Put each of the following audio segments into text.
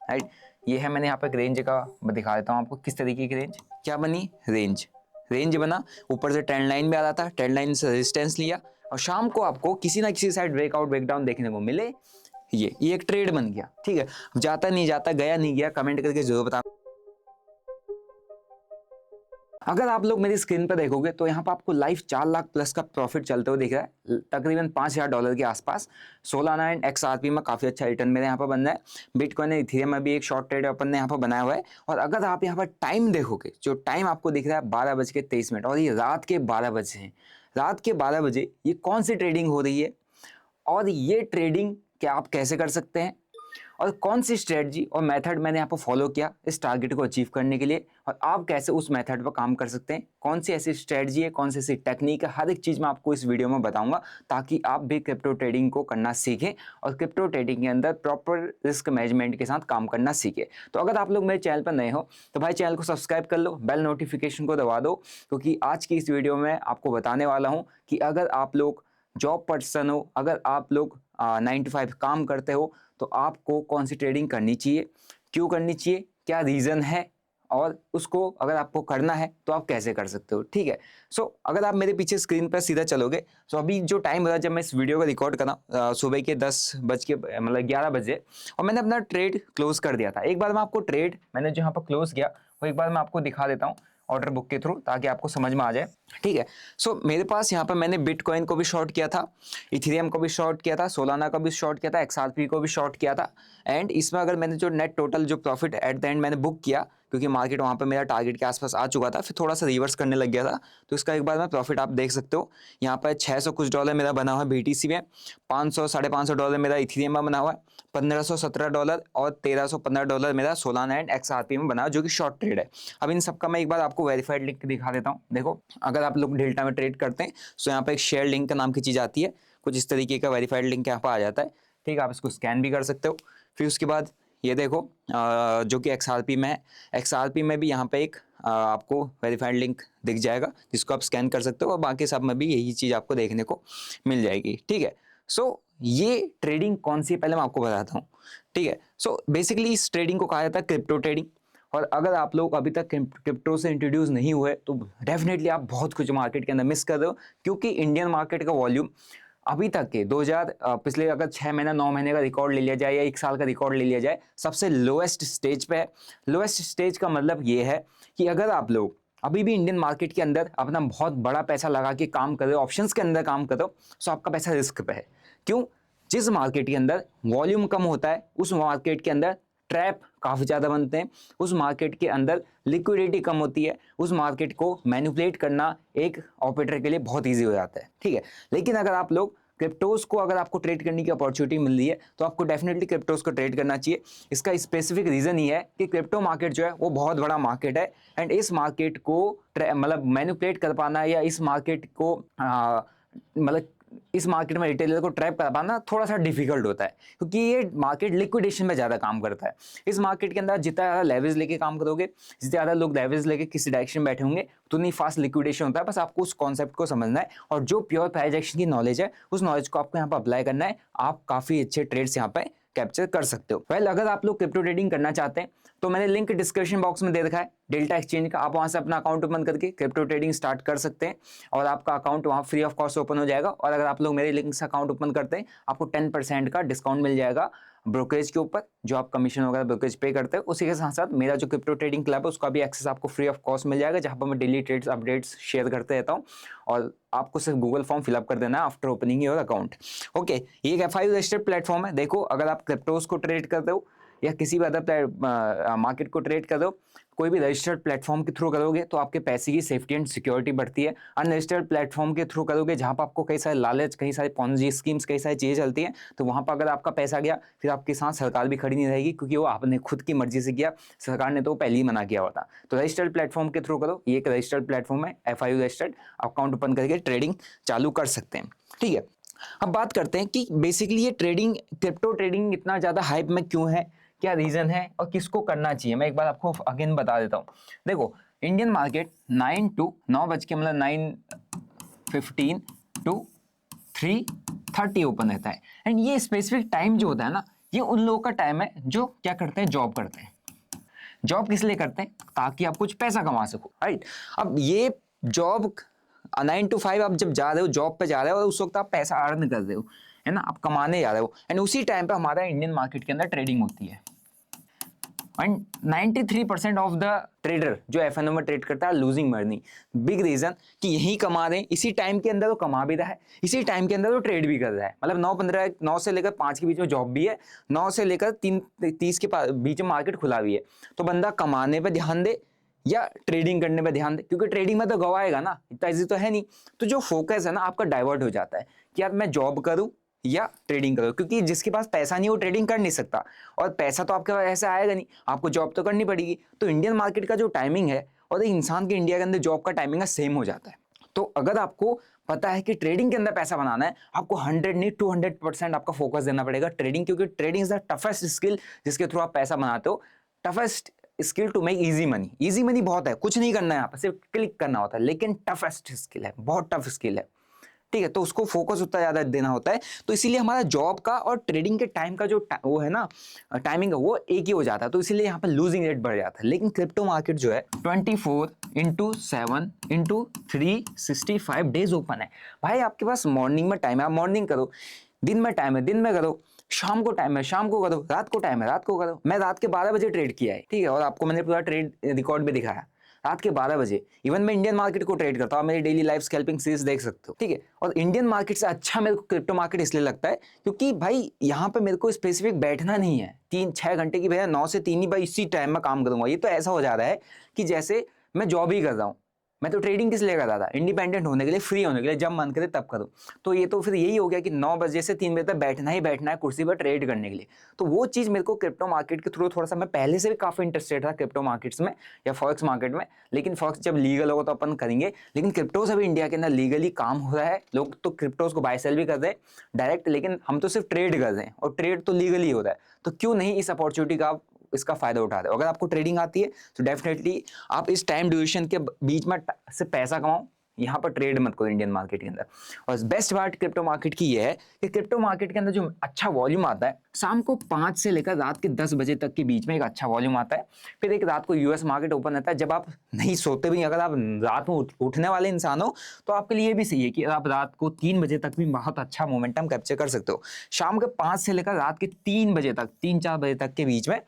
Right. ये है, मैंने यहाँ पे रेंज का दिखा देता हूँ आपको किस तरीके की रेंज क्या बनी। रेंज बना, ऊपर से ट्रेंड लाइन भी आ रहा था, ट्रेंड लाइन से रेजिस्टेंस लिया और शाम को आपको किसी ना किसी साइड ब्रेकआउट ब्रेकडाउन देखने को मिले, ये एक ट्रेड बन गया। ठीक है, जाता नहीं जाता, गया नहीं गया, कमेंट करके जरूर बता। अगर आप लोग मेरी स्क्रीन पर देखोगे तो यहाँ पर आपको लाइव 4 लाख प्लस का प्रॉफिट चलते हुए दिख रहा है, तकरीबन $5,000 के आसपास। सोलाना एंड XRP में काफी अच्छा रिटर्न मेरे यहाँ पर बन रहा है। बिटकॉइन एंड इथेरियम में भी एक शॉर्ट ट्रेड अपन ने यहाँ पर बनाया हुआ है। और अगर आप यहाँ पर टाइम देखोगे, जो टाइम आपको दिख रहा है 12:23 और ये रात के 12 बजे हैं। रात के 12 बजे ये कौन सी ट्रेडिंग हो रही है और ये ट्रेडिंग क्या आप कैसे कर सकते हैं और कौन सी स्ट्रेटजी और मेथड मैंने यहाँ पर फॉलो किया इस टारगेट को अचीव करने के लिए, और आप कैसे उस मेथड पर काम कर सकते हैं, कौन सी ऐसी स्ट्रेटजी है, कौन सी ऐसी टेक्निक है, हर एक चीज़ मैं आपको इस वीडियो में बताऊंगा ताकि आप भी क्रिप्टो ट्रेडिंग को करना सीखें और क्रिप्टो ट्रेडिंग के अंदर प्रॉपर रिस्क मैनेजमेंट के साथ काम करना सीखें। तो अगर आप लोग मेरे चैनल पर नए हो तो भाई चैनल को सब्सक्राइब कर लो, बेल नोटिफिकेशन को दबा दो, क्योंकि आज की इस वीडियो में आपको बताने वाला हूँ कि अगर आप लोग जॉब पर्सन हो, अगर आप लोग 9 to 5 काम करते हो तो आपको कौन सी ट्रेडिंग करनी चाहिए, क्यों करनी चाहिए, क्या रीज़न है, और उसको अगर आपको करना है तो आप कैसे कर सकते हो। ठीक है, सो अगर आप मेरे पीछे स्क्रीन पर सीधा चलोगे तो अभी जो टाइम हो रहा है जब मैं इस वीडियो को रिकॉर्ड कर रहा हूँ सुबह के 11 बजे, और मैंने अपना ट्रेड क्लोज कर दिया था। एक बार मैं आपको ट्रेड मैंने जो यहाँ पर क्लोज किया वो एक बार मैं आपको दिखा देता हूँ ऑर्डर बुक के थ्रू, ताकि आपको समझ में आ जाए। ठीक है, सो मेरे पास यहाँ पर मैंने बिटकॉइन को भी शॉर्ट किया था, इथेरियम को भी शॉर्ट किया था, सोलाना को भी शॉर्ट किया था, XRP को भी शॉर्ट किया था। एंड इसमें अगर मैंने जो नेट टोटल जो प्रॉफिट एट द एंड मैंने बुक किया, क्योंकि मार्केट वहाँ पे मेरा टारगेट के आसपास आ चुका था, फिर थोड़ा सा रिवर्स करने लग गया था, तो इसका एक बार मैं प्रॉफिट आप देख सकते हो। यहाँ पर 600 कुछ डॉलर मेरा बना हुआ है BTC में, 500 $550 मेरा इथेरियम में बना हुआ है, $1,517 और $1,315 मेरा सोलाना एंड XRP में बना हुआ, जो कि शॉर्ट ट्रेड है। अब इन सबका मैं एक बार आपको वेरीफाइड लिंक दिखा देता हूँ। देखो, अगर आप लोग डेल्टा में ट्रेड करते हैं तो यहाँ पर एक शेयर लिंक नाम की चीज़ आती है, कुछ इस तरीके का वेरीफाइड लिंक यहाँ पर आ जाता है। ठीक है, आप इसको स्कैन भी कर सकते हो। फिर उसके बाद ये देखो जो कि XRP में है, XRP में भी यहाँ पे एक आपको वेरीफाइड लिंक दिख जाएगा जिसको आप स्कैन कर सकते हो, और बाकी सब में भी यही चीज़ आपको देखने को मिल जाएगी। ठीक है, सो ये ट्रेडिंग कौन सी है पहले मैं आपको बताता हूँ। ठीक है, सो बेसिकली इस ट्रेडिंग को कहा जाता है क्रिप्टो ट्रेडिंग। और अगर आप लोग अभी तक क्रिप्टो से इंट्रोड्यूस नहीं हुए तो डेफिनेटली आप बहुत कुछ मार्केट के अंदर मिस कर रहे हो, क्योंकि इंडियन मार्केट का वॉल्यूम अभी तक के 2000 पिछले अगर 6 महीना 9 महीने का रिकॉर्ड ले लिया जाए या 1 साल का रिकॉर्ड ले लिया जाए, सबसे लोएस्ट स्टेज पे है। लोएस्ट स्टेज का मतलब ये है कि अगर आप लोग अभी भी इंडियन मार्केट के अंदर अपना बहुत बड़ा पैसा लगा के काम कर रहे हो, ऑप्शंस के अंदर काम कर रहे हो, तो आपका पैसा रिस्क पे है। क्यों? जिस मार्केट के अंदर वॉल्यूम कम होता है उस मार्केट के अंदर ट्रैप काफ़ी ज़्यादा बनते हैं, उस मार्केट के अंदर लिक्विडिटी कम होती है, उस मार्केट को मैनिपुलेट करना एक ऑपरेटर के लिए बहुत ईजी हो जाता है। ठीक है, लेकिन अगर आप लोग क्रिप्टोज को अगर आपको ट्रेड करने की अपॉर्चुनिटी मिल रही है तो आपको डेफिनेटली क्रिप्टोज को ट्रेड करना चाहिए। इसका स्पेसिफिक रीजन ये है कि क्रिप्टो मार्केट जो है वो बहुत बड़ा मार्केट है, एंड इस मार्केट को मतलब मैनिपुलेट कर पाना या इस मार्केट को मतलब इस मार्केट में रिटेलर को ट्रैप कर पाना थोड़ा सा डिफिकल्ट होता है, क्योंकि ये मार्केट लिक्विडेशन में ज़्यादा काम करता है। इस मार्केट के अंदर जितना ज़्यादा लेवरेज लेके काम करोगे, जितने ज़्यादा लोग लेवरेज लेके किसी डायरेक्शन में बैठे होंगे, उतनी फास्ट लिक्विडेशन होता है। बस आपको उस कॉन्सेप्ट को समझना है, और जो प्योर प्राइस एक्शन की नॉलेज है उस नॉलेज को आपको यहाँ पर अप्लाई करना है। आप काफ़ी अच्छे ट्रेड्स यहाँ पे कैप्चर कर सकते हो। वेल, अगर आप लोग क्रिप्टो ट्रेडिंग करना चाहते हैं तो मैंने लिंक डिस्क्रिप्शन बॉक्स में दे रखा है डेल्टा एक्सचेंज का, आप वहां से अपना अकाउंट ओपन करके क्रिप्टो ट्रेडिंग स्टार्ट कर सकते हैं, और आपका अकाउंट वहां फ्री ऑफ कॉस्ट ओपन हो जाएगा। और अगर आप लोग मेरे लिंक से अकाउंट ओपन करते हैं आपको 10% का डिस्काउंट मिल जाएगा ब्रोकरेज के ऊपर, जो आप कमीशन वगैरह ब्रोकरेज पे करते हैं। उसी के साथ साथ मेरा जो क्रिप्टो ट्रेडिंग क्लब है उसका भी एक्सेस आपको फ्री ऑफ कॉस्ट मिल जाएगा, जहां पर मैं डेली ट्रेड्स अपडेट्स शेयर करते रहता हूँ, और आपको सिर्फ गूगल फॉर्म फिलअप कर देना है after opening your account. Okay, ये एक FIU रजिस्टर्ड प्लेटफॉर्म है। देखो, अगर आप क्रिप्टोज को ट्रेड करते हो या किसी भी अदर मार्केट को ट्रेड कर दो, कोई भी रजिस्टर्ड प्लेटफॉर्म के थ्रू करोगे तो आपके पैसे की सेफ्टी एंड सिक्योरिटी बढ़ती है। अनरजिस्टर्ड प्लेटफॉर्म के थ्रू करोगे जहां पर आपको कई सारे लालच, कई सारे पॉन्जी स्कीम्स, कई सारी चीज़ें चलती हैं, तो वहां पर अगर आपका पैसा गया फिर आपके साथ सरकार भी खड़ी नहीं रहेगी, क्योंकि वो आपने खुद की मर्जी से किया, सरकार ने तो पहले ही मना किया होता। तो रजिस्टर्ड प्लेटफॉर्म के थ्रू करो, ये एक रजिस्टर्ड प्लेटफॉर्म है FIU रजिस्टर्ड, अकाउंट ओपन करके ट्रेडिंग चालू कर सकते हैं। ठीक है, अब बात करते हैं कि बेसिकली ये ट्रेडिंग, क्रिप्टो ट्रेडिंग इतना ज़्यादा हाइप में क्यों है, क्या रीज़न है और किसको करना चाहिए। मैं एक बार आपको अगेन बता देता हूँ। देखो, इंडियन मार्केट 9 बज के मतलब 9:15 to 3:30 ओपन रहता है, एंड ये स्पेसिफिक टाइम जो होता है ना, ये उन लोगों का टाइम है जो क्या करते हैं, जॉब करते हैं। जॉब किस लिए करते हैं? ताकि आप कुछ पैसा कमा सको, राइट। अब ये जॉब 9 to 5 आप जब जा रहे हो, जॉब पे जा रहे हो और उस वक्त आप पैसा अर्न कर रहे हो, है ना, आप कमाने जा रहे हो, एंड उसी टाइम पे हमारा इंडियन मार्केट के अंदर ट्रेडिंग होती है। एंड 93% ऑफ द ट्रेडर जो एफएनओ में ट्रेड करता है लूजिंग मनी। बिग रीजन कि यही कमा रहे हैं, इसी टाइम के अंदर वो कमा भी रहा है, इसी टाइम के अंदर वो ट्रेड भी कर रहा है। मतलब 9 से लेकर 5 के बीच में जॉब भी है, 9 से लेकर 3:30 के बीच में मार्केट खुला भी है। तो बंदा कमाने पे ध्यान दे या ट्रेडिंग करने पे ध्यान दे, क्योंकि ट्रेडिंग में तो गवाएगा ना, इतना इजी तो है नहीं। तो जो फोकस है ना आपका डाइवर्ट हो जाता है कि यार मैं जॉब करूं या ट्रेडिंग करो, क्योंकि जिसके पास पैसा नहीं वो ट्रेडिंग कर नहीं सकता, और पैसा तो आपके पास ऐसे आएगा नहीं, आपको जॉब तो करनी पड़ेगी। तो इंडियन मार्केट का जो टाइमिंग है और एक इंसान के इंडिया के अंदर जॉब का टाइमिंग है सेम हो जाता है। तो अगर आपको पता है कि ट्रेडिंग के अंदर पैसा बनाना है, आपको 100 नहीं 200% आपका फोकस देना पड़ेगा ट्रेडिंग, क्योंकि trading is the toughest skill जिसके थ्रू आप पैसा बनाते हो। Toughest skill to make easy money. Easy money बहुत है, कुछ नहीं करना है, यहाँ पर सिर्फ क्लिक करना होता है, लेकिन टफेस्ट स्किल है, बहुत टफ स्किल है, ठीक है। तो उसको फोकस उतना ज्यादा देना होता है। तो इसीलिए हमारा जॉब का और ट्रेडिंग के टाइम का जो वो है ना टाइमिंग है वो एक ही हो जाता है, तो इसीलिए यहाँ पर लूजिंग रेट बढ़ जाता है। लेकिन क्रिप्टो मार्केट जो है 24/7/365 डेज ओपन है। भाई आपके पास मॉर्निंग में टाइम है, आप मॉर्निंग करो, दिन में टाइम है, दिन में करो, शाम को टाइम है, शाम को करो, रात को टाइम है, रात को करो। मैं रात के 12 बजे ट्रेड किया है, ठीक है, और आपको मैंने पूरा ट्रेड रिकॉर्ड भी दिखाया, रात के 12 बजे। इवन मैं इंडियन मार्केट को ट्रेड करता हूँ, मेरी डेली लाइफ स्कैल्पिंग सीरीज देख सकते हो, ठीक है। और इंडियन मार्केट से अच्छा मेरे को क्रिप्टो मार्केट इसलिए लगता है क्योंकि भाई यहाँ पे मेरे को स्पेसिफिक बैठना नहीं है 3-6 घंटे की, भैया 9 से 3 ही भाई इसी टाइम में काम करूंगा। ये तो ऐसा हो जा रहा है कि जैसे मैं जॉब ही कर रहा हूँ। मैं तो ट्रेडिंग किस लिए कर रहा था? इंडिपेंडेंट होने के लिए, फ्री होने के लिए, जब मन करे तब करो। तो ये तो फिर यही हो गया कि 9 बजे से 3 बजे तक बैठना ही बैठना है कुर्सी पर ट्रेड करने के लिए। तो वो चीज़ मेरे को क्रिप्टो मार्केट के थ्रू थोड़ा सा, मैं पहले से भी काफ़ी इंटरेस्टेड था क्रिप्टो मार्केट्स में या फॉरेक्स मार्केट में, लेकिन फॉरेक्स जब लीगल होगा तो अपन करेंगे। लेकिन क्रिप्टोज अभी इंडिया के अंदर लीगली काम हो रहा है, लोग तो क्रिप्टोज को बाय सेल भी कर रहे हैं डायरेक्ट, लेकिन हम तो सिर्फ ट्रेड कर रहे हैं, और ट्रेड तो लीगली हो रहा है। तो क्यों नहीं इस अपॉर्चुनिटी का आप इसका फायदा उठा रहे हो? अगर आपको ट्रेडिंग आती है तो डेफिनेटली आप इस टाइम ड्यूरेशन के बीच में से पैसा कमाओ, यहाँ पर ट्रेड मत करो इंडियन मार्केट के अंदर। और बेस्ट पार्ट क्रिप्टो मार्केट की ये है कि क्रिप्टो मार्केट के अंदर जो अच्छा वॉल्यूम आता है, शाम को 5 से लेकर रात के 10 बजे तक के बीच में एक अच्छा वॉल्यूम आता है। फिर एक रात को यूएस मार्केट ओपन रहता है, जब आप नहीं सोते भी, अगर आप रात में उठने वाले इंसान हो तो आपके लिए भी सही है कि आप रात को 3 बजे तक भी बहुत अच्छा मोमेंटम कैप्चर कर सकते हो। शाम के 5 से लेकर रात के 3 बजे तक, 3-4 बजे तक के बीच में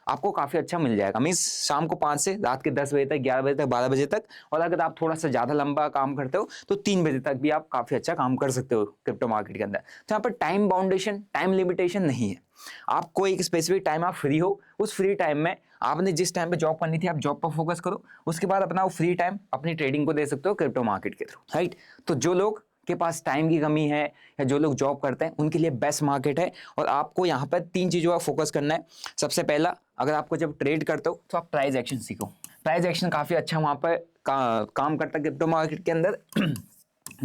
आपको काफ़ी अच्छा मिल जाएगा। मीन्स शाम को 5 से रात के 10 बजे तक, 11 बजे तक, 12 बजे तक, और अगर आप थोड़ा सा ज़्यादा लंबा काम करते हो तो 3 बजे तक भी आप काफ़ी अच्छा काम कर सकते हो क्रिप्टो मार्केट के अंदर। तो यहाँ पर टाइम बाउंडेशन, टाइम लिमिटेशन नहीं है। आपको एक स्पेसिफिक टाइम आप फ्री हो, उस फ्री टाइम में आपने जिस टाइम पे जॉब करनी थी आप जॉब पर फोकस करो, उसके बाद अपना वो फ्री टाइम अपनी ट्रेडिंग को दे सकते हो क्रिप्टो मार्केट के थ्रू, राइट। तो जो लोग के पास टाइम की कमी है या जो लोग जॉब करते हैं उनके लिए बेस्ट मार्केट है। और आपको यहाँ पर 3 चीज़ों का फोकस करना है। सबसे पहला, अगर आपको जब ट्रेड करते हो तो आप प्राइस एक्शन सीखो। प्राइस एक्शन काफ़ी अच्छा वहाँ पर काम करता है क्रिप्टो मार्केट के अंदर।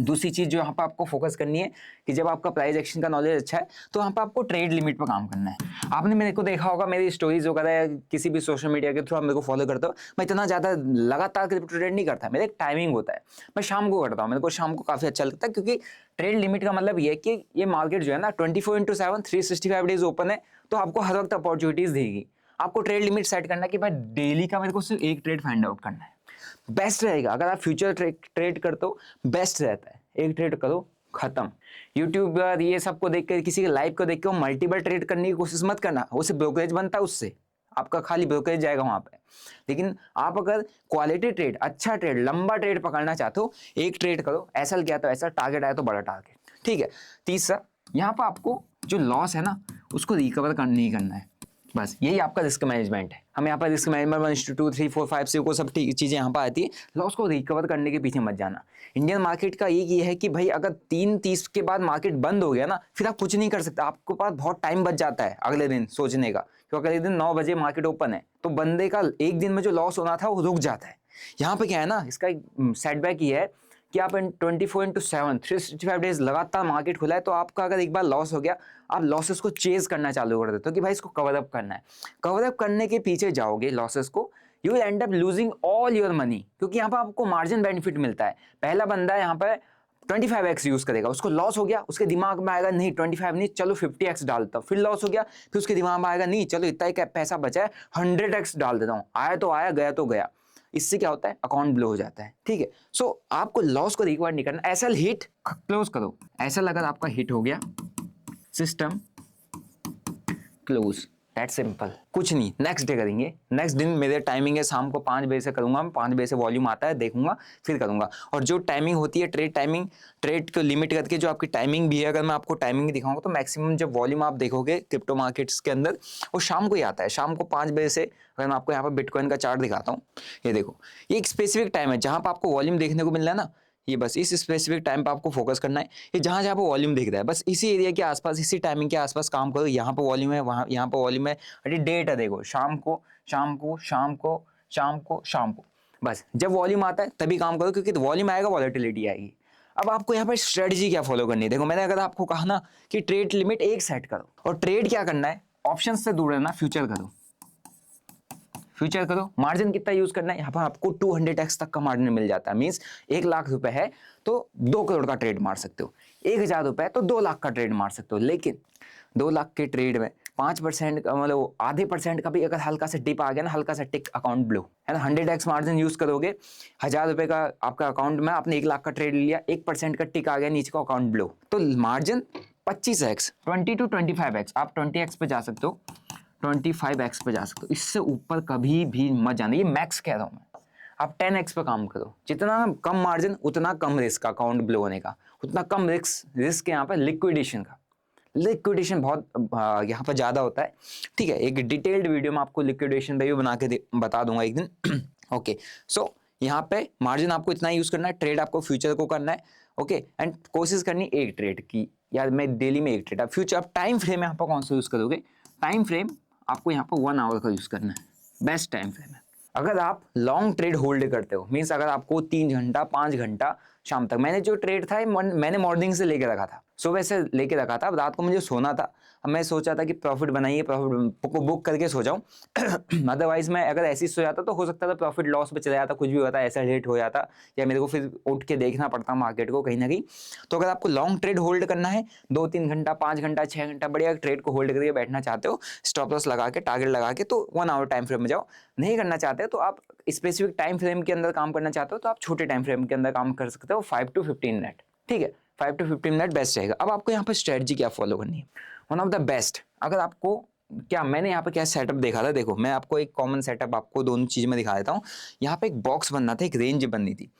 दूसरी चीज़ जो यहाँ पर आपको फोकस करनी है कि जब आपका प्राइस एक्शन का नॉलेज अच्छा है तो वहाँ पर आपको ट्रेड लिमिट पर काम करना है। आपने मेरे को देखा होगा, मेरी स्टोरीज वगैरह या किसी भी सोशल मीडिया के थ्रू आप मेरे को फॉलो करते हो, मैं इतना ज़्यादा लगातार क्रिप्टो ट्रेड नहीं करता, मेरा एक टाइमिंग होता है, मैं शाम को करता हूँ। मेरे को शाम को काफ़ी अच्छा लगता है, क्योंकि ट्रेड लिमिट का मतलब ये है कि ये मार्केट जो है ना 24/7 365 डेज ओपन है, तो आपको हर वक्त अपॉर्चुनिटीज़ देगी। आपको ट्रेड लिमिट सेट करना है कि भाई डेली का मेरे को सिर्फ एक ट्रेड फाइंड आउट करना है, बेस्ट रहेगा। अगर आप फ्यूचर ट्रेड करते हो बेस्ट रहता है, एक ट्रेड करो खत्म। यूट्यूब पर ये सबको देख कर, किसी के लाइव को देख कर मल्टीपल ट्रेड करने की कोशिश मत करना, उससे ब्रोकरेज बनता है, उससे आपका खाली ब्रोकरेज जाएगा वहां पे। लेकिन आप अगर क्वालिटी ट्रेड, अच्छा ट्रेड, लंबा ट्रेड पकड़ना चाहते हो, एक ट्रेड करो, ऐसा गया तो ऐसा, टारगेट आया तो बड़ा टारगेट, ठीक है। तीसरा, यहाँ पर आपको जो लॉस है ना उसको रिकवर नहीं करना है, बस यही आपका रिस्क मैनेजमेंट है। हम यहाँ पर रिस्क मैनेजमेंट 1 2 3 4 5 6 को सब चीज़ें यहाँ पर आती है। लॉस को रिकवर करने के पीछे मत जाना। इंडियन मार्केट का एक ये है कि भाई अगर 3:30 के बाद मार्केट बंद हो गया ना, फिर आप कुछ नहीं कर सकते, आपके पास बहुत टाइम बच जाता है अगले दिन सोचने का, क्योंकि अगले दिन 9 बजे मार्केट ओपन है, तो बंदे का एक दिन में जो लॉस होना था वो रुक जाता है। यहाँ पे क्या है ना, इसका एक सेटबैक ये है कि आप 24/7 365 डेज लगातार मार्केट खुला है, तो आपका अगर एक बार लॉस हो गया, आप लॉसेस को चेज करना चालू कर देते हो कि भाई इसको कवर अप करना है। कवर अप करने के पीछे जाओगे लॉसेस को, you will and up losing all your money, क्योंकि यहाँ पर आपको मार्जिन बेनिफिट मिलता है। पहला बंदा यहाँ पर 25x यूज करेगा, उसको लॉस हो गया, उसके दिमाग में आएगा नहीं 25 नहीं, चलो 50x डालता हूँ, फिर लॉस हो गया, फिर उसके दिमाग में आएगा नहीं चलो इतना ही पैसा बचा है 100x डाल देता हूँ, आया तो आया गया तो गया। इससे क्या होता है, अकाउंट ब्लो हो जाता है। ठीक है, सो आपको लॉस को रिकवर नहीं करना। एसएल हिट क्लोज करो, एसएल अगर आपका हिट हो गया, सिस्टम क्लोज, दैट सिंपल, कुछ नहीं, नेक्स्ट डे करेंगे। नेक्स्ट दिन मेरे टाइमिंग है शाम को 5 बजे से करूंगा, 5 बजे से वॉल्यूम आता है देखूंगा फिर करूंगा। और जो टाइमिंग होती है ट्रेड टाइमिंग, ट्रेड को लिमिट करके जो आपकी टाइमिंग भी है, अगर मैं आपको टाइमिंग दिखाऊंगा तो मैक्सिमम जब वॉल्यूम आप देखोगे क्रिप्टो मार्केट्स के अंदर वो शाम को ही आता है, शाम को 5 बजे से। अगर मैं आपको यहाँ पर बिटकॉइन का चार्ट दिखाता हूँ, ये देखो, ये एक स्पेसिफिक टाइम है जहाँ पर आपको वॉल्यूम देखने को मिल रहा है ना, ये बस इस स्पेसिफिक टाइम पे आपको फोकस करना है। ये जहाँ जहाँ पे वॉल्यूम दिख रहा है बस इसी एरिया के आसपास, इसी टाइमिंग के आसपास काम करो। यहाँ पे वॉल्यूम है, वहाँ यहाँ पे वॉल्यूम है, अरे डेट है देखो, शाम को शाम को शाम को शाम को शाम को, बस जब वॉल्यूम आता है तभी काम करो, क्योंकि वॉल्यूम आएगा वॉलेटिलिटी आएगी। अब आपको यहाँ पर स्ट्रेटजी क्या फॉलो करनी है, देखो मैंने अगर आपको कहा ना कि ट्रेड लिमिट एक सेट करो, और ट्रेड क्या करना है, ऑप्शन से दूर रहना, फ्यूचर करो, फ्यूचर करो। मार्जिन कितना यूज करना है, यहाँ पर आपको 200x तक का मार्जिन मिल जाता है। मींस 1 लाख रुपए है तो 2 करोड़ का ट्रेड मार सकते हो, 1000 रुपए है तो 2 लाख का ट्रेड मार सकते हो। लेकिन 2 लाख के ट्रेड में 5% का मतलब आधे % का भी अगर हल्का सा डिप आ गया ना, हल्का सा टिक, अकाउंट ब्लो है ना। 100x मार्जिन यूज करोगे, 1000 रुपए का आपका अकाउंट में, आपने 1 लाख का ट्रेड लिया, 1% का टिक आ गया नीचे का, अकाउंट ब्लो, तो मार्जिन 25x, 20 to 25x, आप 20x पे जा सकते हो, 25x पे जा सकते हो, इससे ऊपर कभी भी मत जाना, ये मैक्स कह रहा हूं मैं। आप 10x पे काम करो, जितना कम मार्जिन उतना कम रिस्क अकाउंट ब्लो होने का, उतना कम रिस्क यहाँ पे लिक्विडेशन का। लिक्विडेशन बहुत यहाँ पर ज्यादा होता है। ठीक है, एक डिटेल्ड वीडियो में आपको लिक्विडेशन पे भी बना के बता दूंगा एक दिन। ओके, सो यहाँ पे मार्जिन आपको इतना यूज करना है, ट्रेड आपको फ्यूचर को करना है। ओके, एंड कोशिश करनी एक ट्रेड की, या मैं डेली में एक ट्रेड। अब फ्यूचर, अब टाइम फ्रेम यहाँ पर कौन सा यूज करोगे, टाइम फ्रेम आपको यहाँ पर 1 आवर का यूज करना है, बेस्ट टाइम फ्रेम है। अगर आप लॉन्ग ट्रेड होल्ड करते हो, मीन्स अगर आपको 3 घंटा 5 घंटा शाम तक, मैंने जो ट्रेड था मैंने मॉर्निंग से लेके रखा था, सुबह से लेके रखा था, अब रात को मुझे सोना था। अब मैं सोचा था कि प्रॉफिट बनाइए, प्रॉफिट को बुक करके सो जाऊं। अदरवाइज मैं अगर ऐसे ही सो जाता तो हो सकता था प्रॉफिट लॉस में चला जाता, कुछ भी होता, ऐसा लेट हो जाता, या मेरे को फिर उठ के देखना पड़ता मार्केट को कहीं ना कहीं। तो अगर आपको लॉन्ग ट्रेड होल्ड करना है, 2-3 घंटा 5 घंटा 6 घंटा बढ़िया ट्रेड को होल्ड करके बैठना चाहते हो, स्टॉप लॉस लगा के, टारगेट लगा के, तो 1 आवर टाइम फ्रेम में जाओ। नहीं करना चाहते तो आप स्पेसिफिक टाइम फ्रेम के अंदर काम करना चाहते हो तो आप छोटे टाइम फ्रेम के अंदर काम कर सकते हो, 5 to 15 मिनट। ठीक है, 5 to 15 मिनट बेस्ट रहेगा। अब आपको यहाँ पर स्ट्रेटजी क्या फॉलो करनी है, वन ऑफ द बेस्ट। अगर आपको क्या, मैंने यहाँ पे क्या सेटअप देखा था, देखो मैं आपको एक कॉमन सेटअप आपको दोनों चीज में दिखा देता हूँ। यहाँ पे एक बॉक्स बनना था, एक रेंज बननी थी।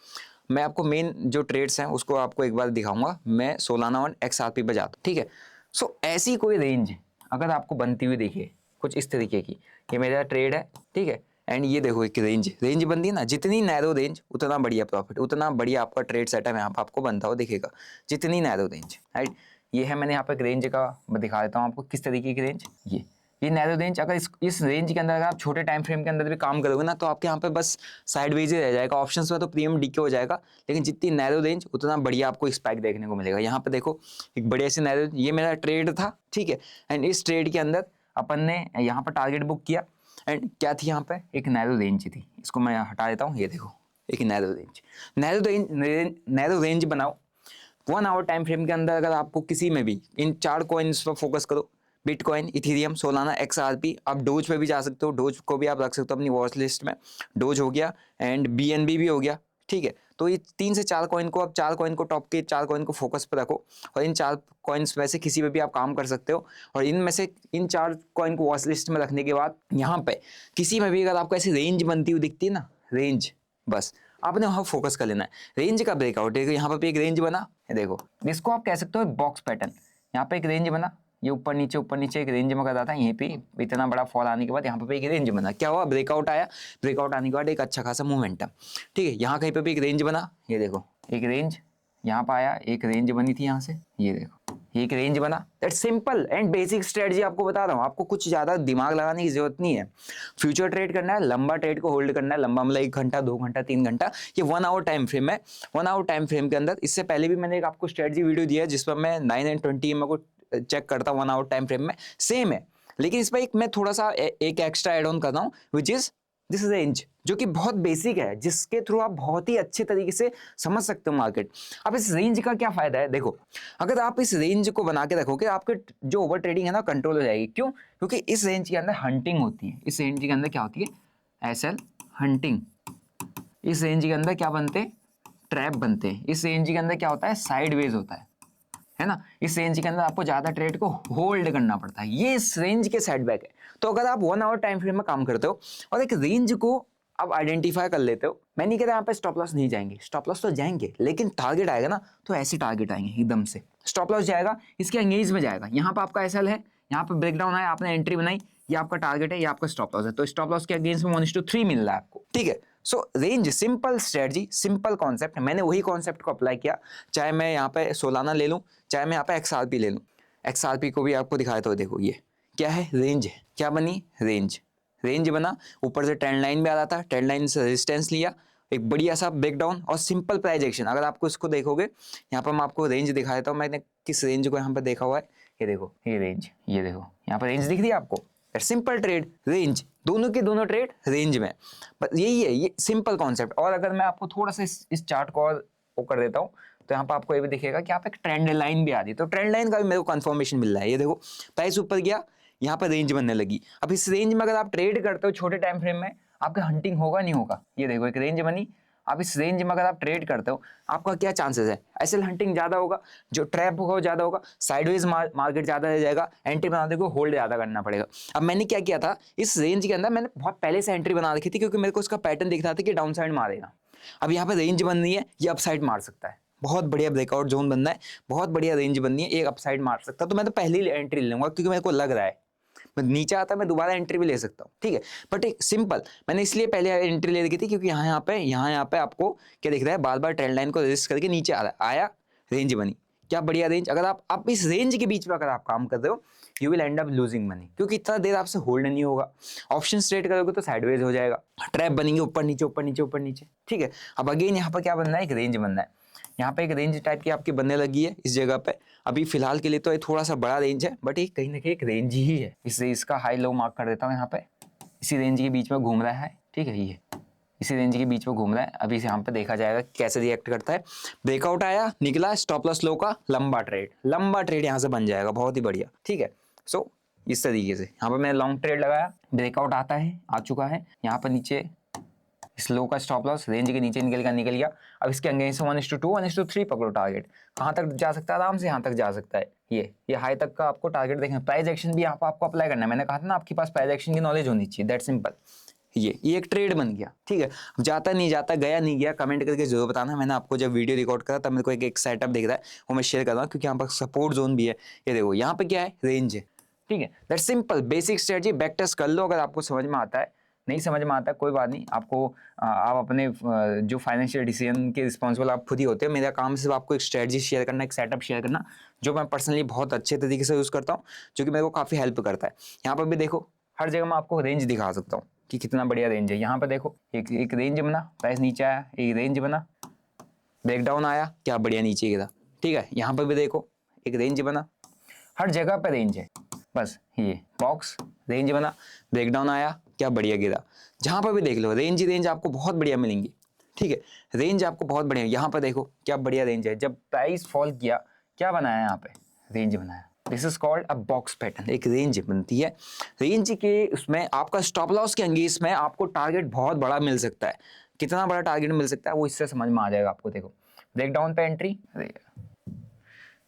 मैं आपको मेन जो ट्रेड्स हैं उसको आपको एक बार दिखाऊंगा। मैं सोलाना और XRP पे जाता हूँ। ठीक है, सो ऐसी कोई रेंज अगर आपको बनती हुई देखिए कुछ इस तरीके की, ये मेरा ट्रेड है, ठीक है, एंड ये देखो एक रेंज बनती है ना, जितनी नैरो रेंज उतना बढ़िया प्रॉफिट, उतना बढ़िया आपका ट्रेड सेटअप यहाँ पे आपको बनता हो दिखेगा, जितनी नैरो रेंज, राइट। ये है, मैंने यहाँ पे एक रेंज का दिखा देता हूँ आपको किस तरीके की रेंज, ये नैरो रेंज। अगर इस रेंज के अंदर अगर आप छोटे टाइम फ्रेम के अंदर भी काम करोगे ना, तो आपके यहाँ पे बस साइडवेज ही रह जाएगा, ऑप्शंस में तो प्रीमियम डीके हो जाएगा, लेकिन जितनी नैरो रेंज उतना बढ़िया आपको स्पाइक देखने को मिलेगा। यहाँ पे देखो एक बढ़िया सी नैरो, ये मेरा ट्रेड था, ठीक है, एंड इस ट्रेड के अंदर अपन ने यहाँ पर टारगेट बुक किया, एंड क्या थी यहाँ पे, एक नैरो रेंज थी, इसको मैं हटा देता हूँ, ये देखो एक नैरो रेंज बनाओ 1 आवर टाइम फ्रेम के अंदर। अगर आपको किसी में भी इन 4 कॉइन्स पर फोकस करो, बिटकॉइन, इथेरियम, सोलाना, XRP, आप डोज पे भी जा सकते हो, डोज को भी आप रख सकते हो अपनी वॉच लिस्ट में, डोज हो गया एंड BNB भी हो गया, ठीक है। तो ये 3 से 4 कॉइन को, आप 4 कॉइन को, टॉप के 4 कॉइन को फोकस पे रखो, और इन 4 कॉइन्स में से किसी पे भी आप काम कर सकते हो। और इनमें से इन 4 कॉइन को वॉच लिस्ट में रखने के बाद यहाँ पे किसी में भी अगर आपको ऐसी रेंज बनती हुई दिखती है ना, रेंज, बस आपने वहाँ फोकस कर लेना है। रेंज का ब्रेकआउट है, यहाँ पे एक रेंज बना, देखो इसको आप कह सकते हो बॉक्स पैटर्न। यहाँ पे एक रेंज बना, ये ऊपर नीचे एक रेंज में कर रहा था, यहीं पे इतना बड़ा फॉल आने के बाद यहाँ पे एक रेंज बना, क्या हुआ, ब्रेकआउट आया, ब्रेकआउट आने के बाद एक अच्छा खासा मूवमेंटम, ठीक है। यहाँ कहीं पे भी एक रेंज बना, ये देखो एक रेंज यहाँ पे आया, एक रेंज बनी थी यहाँ से, ये देखो एक रेंज बना। That's simple and basic strategy आपको बता रहा हूँ, आपको कुछ ज्यादा दिमाग लगाने की जरूरत नहीं है। फ्यूचर ट्रेड करना है, लंबा ट्रेड को होल्ड करना है, लंबा मतलब 1 घंटा 2 घंटा 3 घंटा, ये 1 आवर टाइम फ्रेम है। 1 आवर टाइम फ्रेम के अंदर, इससे पहले भी मैंने एक आपको स्ट्रेटजी वीडियो दिया है जिसपर मैं 9 and 20 EMA को चेक करता हूँ 1 आवर टाइम फ्रेम में, सेम है, लेकिन इस पर एक मैं थोड़ा सा एक एक्स्ट्रा एड ऑन कर रहा हूँ, विच इज दिस रेंज। जो कि बहुत बेसिक है, जिसके थ्रू आप बहुत ही अच्छे तरीके से समझ सकते हो मार्केट। अब इस रेंज का क्या फायदा है, देखो अगर आप इस रेंज को बना के रखोगे आपके जो ओवर ट्रेडिंग है ना कंट्रोल हो जाएगी। क्यों? क्योंकि इस रेंज के अंदर हंटिंग होती है। इस रेंज के अंदर क्या होती है? SL hunting. इस रेंज के अंदर क्या बनते हैं? ट्रैप बनते हैं। इस रेंज के अंदर क्या होता है? साइडवेज होता है ना। इस रेंज के अंदर आपको ज्यादा ट्रेड को होल्ड करना पड़ता है, ये इस रेंज के सेटबैक है। तो अगर आप 1 आवर टाइम फ्रेम में काम करते हो और एक रेंज को आप आइडेंटिफाई कर लेते हो, मैं नहीं कहता यहाँ पे स्टॉप लॉस नहीं जाएंगे, स्टॉप लॉस तो जाएंगे, लेकिन टारगेट आएगा ना तो ऐसे टारगेट आएंगे एकदम से। स्टॉप लॉस जाएगा इसके एंगेज में जाएगा, यहाँ पे आपका एसएल है, यहाँ पे ब्रेकडाउन आया, आपने एंट्री बनाई, ये आपका टारगेट है, ये आपका स्टॉप लॉस है, तो स्टॉप लॉस के अगेंस्ट में 1:3 मिल रहा है आपको, ठीक है। सो range simple strategy, simple concept, मैंने वही कॉन्सेप्ट को अप्लाई किया, चाहे मैं यहाँ पे सोलाना ले लूँ, चाहे मैं यहाँ पे एक्सआरपी ले लूँ। एक्सआरपी को भी आपको दिखाया तो देखो ये क्या है? रेंज है। क्या बनी? रेंज। रेंज बना, ऊपर से ट्रेंड लाइन भी आ रहा था, ट्रेंड लाइन से रेजिस्टेंस लिया, एक बढ़िया सा ब्रेकडाउन और सिंपल प्राइस एक्शन। अगर आपको इसको देखोगे, यहाँ पर मैं आपको रेंज दिखा देता हूँ, मैंने किस रेंज को यहाँ पर देखा हुआ है, ये देखो, ये रेंज, ये देखो यहाँ पर रेंज दिख रही है आपको। सिंपल ट्रेड, रेंज, दोनों के दोनों ट्रेड रेंज में, बस यही है, ये सिंपल कॉन्सेप्ट। और अगर मैं आपको थोड़ा सा इस चार्ट को और वो कर देता हूँ, तो यहाँ पर आपको ये भी दिखेगा कि यहाँ पे एक ट्रेंड लाइन भी आ रही है, तो ट्रेंड लाइन का भी मेरे को कंफर्मेशन मिल रहा है। ये देखो प्राइस ऊपर गया, यहाँ पर रेंज बनने लगी। अब इस रेंज में अगर आप ट्रेड करते हो छोटे टाइम फ्रेम में, आपका हंटिंग होगा नहीं होगा? ये देखो एक रेंज बनी, आप इस रेंज में अगर आप ट्रेड करते हो, आपका क्या चांसेस है? एसएल हंटिंग ज्यादा होगा, जो ट्रैप होगा वो ज्यादा होगा, साइडवेज मार्केट ज्यादा रह जाएगा, एंट्री बनाने को होल्ड ज्यादा करना पड़ेगा। अब मैंने क्या किया था, इस रेंज के अंदर मैंने बहुत पहले से एंट्री बना रखी थी, क्योंकि मेरे को उसका पैटर्न दिख रहा था कि डाउन साइड मारेगा। अब यहाँ पे रेंज बन रही है, ये अप साइड मार सकता है, बहुत बढ़िया ब्रेकआउट जोन बनना है, बहुत बढ़िया रेंज बननी है, एक अप साइड मार सकता है, तो मैं तो पहले ही एंट्री ले लूंगा, क्योंकि मेरे को लग रहा है मैं नीचे आता मैं दोबारा एंट्री भी ले सकता हूँ, ठीक है। बट एक सिंपल मैंने इसलिए पहले एंट्री ले रखी थी, क्योंकि यहाँ पे आपको क्या दिख रहा है, बार बार ट्रेंड लाइन को रेजिस्ट करके नीचे आ रहा है, आया, रेंज बनी, क्या बढ़िया रेंज। अगर आप इस रेंज के बीच में अगर आप काम कर रहे हो, you will and up losing money, क्योंकि इतना देर आपसे होल्ड नहीं होगा। ऑप्शन ट्रेड करोगे तो साइडवेज हो जाएगा, ट्रैप बनेंगे ऊपर नीचे ऊपर नीचे ऊपर नीचे, ठीक है। अब अगेन यहाँ पर क्या बनना है? एक रेंज बनना है। यहाँ पे एक रेंज टाइप की आपकी बनने लगी है इस जगह पे। अभी फिलहाल के लिए तो ये थोड़ा सा बड़ा रेंज है, बट ये कहीं ना कहीं एक रेंज ही है, इससे इसका हाई लो मार्क कर देता हूँ। यहाँ पे इसी रेंज के बीच में घूम रहा है, ठीक है, ये इसी रेंज के बीच में घूम रहा है। अभी यहाँ पे देखा जाएगा कैसे रिएक्ट करता है। ब्रेकआउट आया, निकला, स्टॉप लॉस लो का लंबा ट्रेड यहाँ से बन जाएगा, बहुत ही बढ़िया, ठीक है। सो इस तरीके से यहाँ पर मैंने लॉन्ग ट्रेड लगाया, ब्रेकआउट आता है, आ चुका है, यहाँ पर नीचे इस लो का स्टॉप लॉस रेंज के नीचे निकल गया। अब इसके अगेंस्ट 1:2 1:3 पकड़ो टारगेट, कहाँ तक जा सकता है? आराम से यहाँ तक जा सकता है, ये हाई तक का आपको टारगेट देखना। प्राइस एक्शन भी यहाँ पर आपको अप्लाई करना है, मैंने कहा था ना आपके पास प्राइस एक्शन की नॉलेज होनी चाहिए, दैट सिंपल। ये एक ट्रेड बन गया, ठीक है। जाता नहीं जाता, गया नहीं गया, कमेंट करके जरूर बताना। मैंने आपको जब वीडियो रिकॉर्ड करा तब मेरे को एक सेटअप दिख रहा है, वो मैं शेयर कर रहा हूँ, क्योंकि यहाँ पर सपोर्ट जोन भी है। ये देखो यहाँ पे क्या है? रेंज है, ठीक है। That simple basic strategy, back test कर लो अगर आपको समझ में आता है। नहीं समझ में आता है कोई बात नहीं, आपको आप अपने जो फाइनेंशियल डिसीजन के रिस्पॉन्सिबल आप खुद ही होते हो। मेरा काम सिर्फ आपको एक स्ट्रेटजी शेयर करना, एक सेटअप शेयर करना, जो मैं पर्सनली बहुत अच्छे तरीके से यूज़ करता हूँ, जो कि मेरे को काफ़ी हेल्प करता है। यहाँ पर भी देखो, हर जगह मैं आपको रेंज दिखा सकता हूँ कि कितना बढ़िया रेंज है। यहाँ पर देखो एक रेंज बना, प्राइस नीचे आया, एक रेंज बना, ब्रेकडाउन आया, क्या बढ़िया नीचे गिरा, ठीक है। यहाँ पर भी देखो एक रेंज बना, हर जगह पर रेंज है, बस ये बॉक्स रेंज बना, ब्रेकडाउन आया, क्या बढ़िया गिरा। जहां पर भी देख लो रेंज आपको बहुत बढ़िया मिलेंगी, ठीक है। रेंज आपको बहुत बढ़िया, यहाँ पर देखो क्या बढ़िया रेंज है। जब प्राइस फॉल किया, क्या बनाया? यहाँ पे रेंज बनाया। This is called a box pattern, एक रेंज बनती है। रेंज के उसमें आपका स्टॉप लॉस के अंगेंस्ट में आपको टारगेट बहुत बड़ा मिल सकता है। कितना बड़ा टारगेट मिल सकता है वो इससे समझ में आ जाएगा आपको। देखो ब्रेकडाउन पे एंट्री,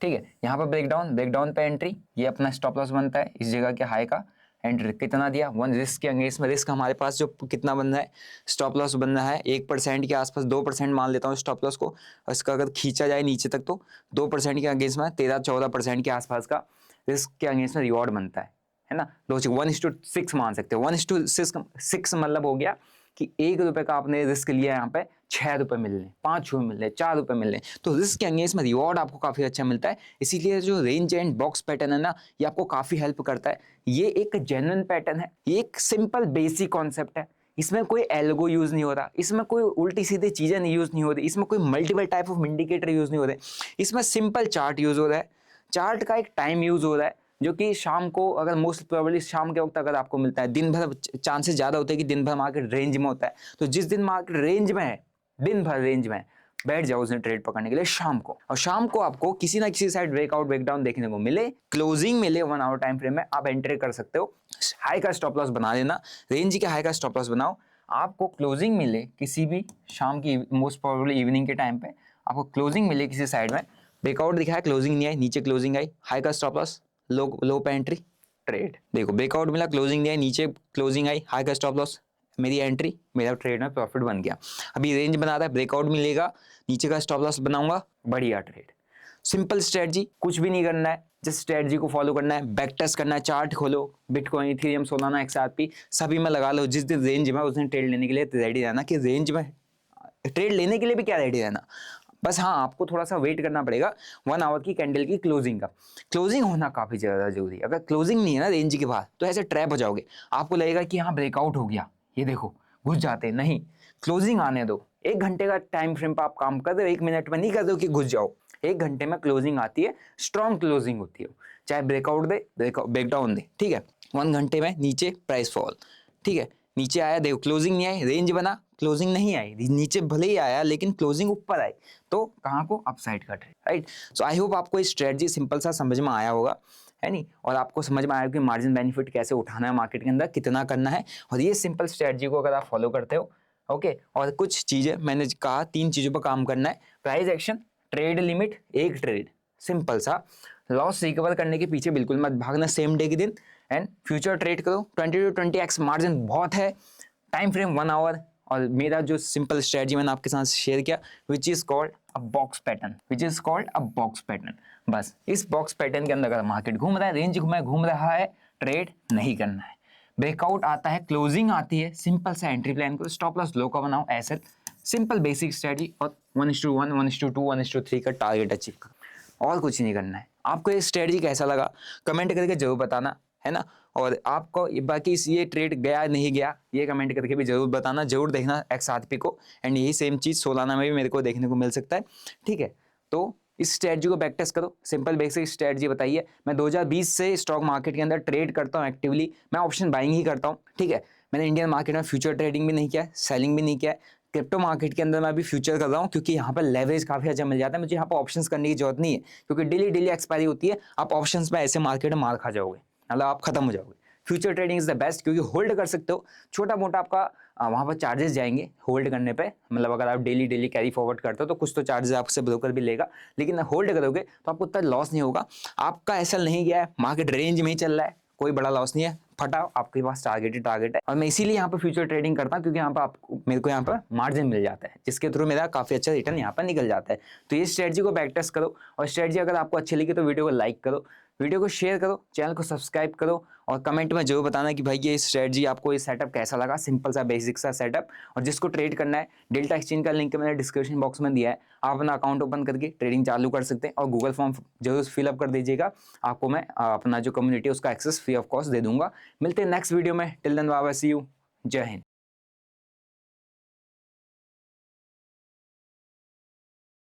ठीक है, यहाँ पर ब्रेकडाउन पे एंट्री, ये अपना स्टॉप लॉस बनता है इस जगह के हाई का। एंट्री कितना दिया? 1 रिस्क के अगेंस्ट में। रिस्क हमारे पास जो कितना बन रहा है, स्टॉप लॉस बन रहा है 1% के आसपास, 2% मान लेता हूँ स्टॉप लॉस को। इसका अगर खींचा जाए नीचे तक तो 2% के अगेंस्ट में 13-14% के आसपास का रिस्क के अगेंस्ट में रिवॉर्ड बनता है ना। लॉजिक 1:6 मान सकते हो। 1:6 मतलब हो गया कि ₹1 का आपने रिस्क लिया, यहाँ पे ₹6 मिल रहे, ₹5 मिल रहे, ₹4 मिल रहे, तो रिस्क के अगेंस्ट में रिवॉर्ड आपको काफी अच्छा मिलता है। इसीलिए जो रेंज एंड बॉक्स पैटर्न है ना, ये आपको काफी हेल्प करता है। ये एक जेन्युइन पैटर्न है, ये एक सिंपल बेसिक कॉन्सेप्ट है। इसमें कोई एल्गो यूज नहीं हो रहा, इसमें कोई उल्टी सीधी चीजें नहीं यूज नहीं हो रही, इसमें कोई multiple type of indicator use नहीं हो रहे, इसमें सिंपल चार्ट यूज हो रहा है। चार्ट का एक टाइम यूज हो रहा है, जो कि शाम को अगर मोस्ट प्रोबेबली शाम के वक्त अगर आपको मिलता है, दिन भर चांसेस ज़्यादा होते हैं कि दिन भर मार्केट रेंज में होता है। तो जिस दिन मार्केट रेंज में है, दिन भर रेंज में है, बैठ जाओ उसने ट्रेड पकड़ने के लिए शाम को। और शाम को आपको किसी ना किसी साइड ब्रेकआउट ब्रेकडाउन देखने को मिले, क्लोजिंग मिले 1 आवर टाइम फ्रेम में, आप एंट्री कर सकते हो। हाई का स्टॉप लॉस बना लेना, रेंज के हाई का स्टॉप लॉस बनाओ। आपको क्लोजिंग मिले किसी भी शाम की, मोस्ट प्रोबेबली इवनिंग के टाइम पे आपको क्लोजिंग मिले किसी साइड में, ब्रेकआउट दिखाया, क्लोजिंग नहीं आई, नीचे क्लोजिंग आई, हाई का स्टॉप लॉस, लो पे एंट्री, ट्रेड। देखो ब्रेकआउट मिला, क्लोजिंग नहीं आई, नीचे क्लोजिंग आई, हाई का स्टॉप लॉस, मेरी एंट्री, मेरा ट्रेड में प्रॉफिट बन गया। अभी रेंज बना रहा है, ब्रेकआउट मिलेगा, नीचे का स्टॉप लॉस बनाऊंगा, बढ़िया ट्रेड। सिंपल स्ट्रेटजी, कुछ भी नहीं करना है, जिस स्ट्रेटजी को फॉलो करना है, बैक टेस्ट करना है, चार्ट खोलो, बिटकॉइन, इथेरियम, सोलाना, एक्सआरपी सभी में लगा लो। जिस दिन रेंज में उस दिन ट्रेड लेने के लिए रेडी रहना, कि रेंज में ट्रेड लेने के लिए भी क्या रेडी रहना, बस हाँ आपको थोड़ा सा वेट करना पड़ेगा 1 आवर की कैंडल की क्लोजिंग का। क्लोजिंग होना काफ़ी ज़्यादा जरूरी है। अगर क्लोजिंग नहीं है ना रेंज के बाद, तो ऐसे ट्रैप हो जाओगे, आपको लगेगा कि हाँ ब्रेकआउट हो गया, ये देखो घुस जाते, नहीं, क्लोजिंग आने दो। 1 घंटे का टाइम फ्रेम पर आप काम कर रहे हो, 1 मिनट में नहीं कर दो कि घुस जाओ। 1 घंटे में क्लोजिंग आती है, स्ट्रॉन्ग क्लोजिंग होती है, चाहे ब्रेकआउट दे, ब्रेकडाउन दे, ठीक है। 1 घंटे में नीचे प्राइस फॉल, ठीक है, नीचे आया, देखो क्लोजिंग नहीं आई, रेंज बना, क्लोजिंग नहीं आई, नीचे भले ही आया लेकिन क्लोजिंग ऊपर आई, तो कहाँ को, अपसाइड का trade, right. So I hope आपको ये स्ट्रेटजी सिंपल सा समझ में आया होगा, है नहीं, और आपको समझ में आया कि मार्जिन बेनिफिट कैसे उठाना है मार्केट के अंदर, कितना करना है। और ये सिंपल स्ट्रेटजी को अगर आप फॉलो करते हो, ओके, और कुछ चीज़ें मैंने कहा 3 चीज़ों पर काम करना है, प्राइस एक्शन, ट्रेड लिमिट, एक ट्रेड, सिंपल सा। लॉस रिकवर करने के पीछे बिल्कुल मत भागना सेम डे के दिन, एंड फ्यूचर ट्रेड करो, 20 to 20x मार्जिन बहुत है, टाइम फ्रेम 1 आवर। और मेरा जो सिंपल स्ट्रेटजी मैंने आपके साथ शेयर किया, which is called a box pattern, बस इस बॉक्स पैटर्न के अंदर अगर मार्केट घूम रहा है, रेंज में घूम रहा है, ट्रेड नहीं करना है। ब्रेकआउट आता है, क्लोजिंग आती है, सिंपल सा एंट्री प्लान करो, स्टॉप लॉस लो का बनाओ, ऐसे सिंपल बेसिक स्ट्रेटजी, और 1:1, 1:2, 1:3 का टारगेट अचीव करो, और कुछ नहीं करना है। आपको ये स्ट्रेटजी कैसा लगा कमेंट करके जरूर बताना, है ना। और आपको बाकी ये ट्रेड गया नहीं गया, ये कमेंट करके भी जरूर बताना, जरूर देखना XRP को, एंड यही सेम चीज़ सोलाना में भी मेरे को देखने को मिल सकता है, ठीक है। तो इस स्ट्रेटजी को बैक टेस्ट करो, सिंपल बेसिक स्ट्रेटजी बताइए। मैं 2020 से स्टॉक मार्केट के अंदर ट्रेड करता हूँ एक्टिवली, मैं ऑप्शन बाइंग ही करता हूँ, ठीक है। मैंने इंडियन मार्केट में फ्यूचर ट्रेडिंग भी नहीं किया, सेलिंग भी नहीं किया, क्रिप्टो मार्केट के अंदर मैं अभी फ्यूचर कर रहा हूँ, क्योंकि यहाँ पर लेवरेज काफ़ी अच्छा मिल जाता है, मुझे यहाँ पर ऑप्शंस करने की जरूरत नहीं है, क्योंकि डेली एक्सपायरी होती है, आप ऑप्शंस में ऐसे मार्केट में मार खा जाओगे, मतलब आप खत्म हो जाओगे। Future trading is the best, क्योंकि होल्ड कर सकते हो, छोटा मोटा आपका वहाँ पर चार्जेस जाएंगे होल्ड करने पे, मतलब अगर आप डेली कैरी फॉरवर्ड करते हो तो कुछ तो चार्जेस आपसे ब्रोकर भी लेगा, लेकिन होल्ड करोगे तो आपको उतना लॉस नहीं होगा। आपका ऐसा नहीं गया है, मार्केट रेंज में ही चल रहा है, कोई बड़ा लॉस नहीं है, फटाओ, आपके पास टारगेट है। और मैं इसीलिए यहाँ पर फ्यूचर ट्रेडिंग करता हूँ, क्योंकि यहाँ पर आपको, मेरे को यहाँ पर मार्जिन मिल जाता है, जिसके थ्रू मेरा काफ़ी अच्छा रिटर्न यहाँ पर निकल जाता है। तो ये स्ट्रेटजी को बैक टेस्ट करो, और स्ट्रेटजी अगर आपको अच्छी लगी तो वीडियो को लाइक करो, वीडियो को शेयर करो, चैनल को सब्सक्राइब करो, और कमेंट में जरूर बताना कि भाई ये स्ट्रेटजी आपको ये सेटअप कैसा लगा, सिंपल सा बेसिक सा सेटअप। और जिसको ट्रेड करना है, डेल्टा एक्सचेंज का लिंक मैंने डिस्क्रिप्शन बॉक्स में दिया है, आप अपना अकाउंट ओपन करके ट्रेडिंग चालू कर सकते हैं, और गूगल फॉर्म जरूर फिलअप कर दीजिएगा, आपको मैं अपना जो कम्युनिटी है उसका एक्सेस फ्री ऑफ कॉस्ट दे दूंगा। मिलते हैं नेक्स्ट वीडियो में, till then bye bye, see you, जय हिंद।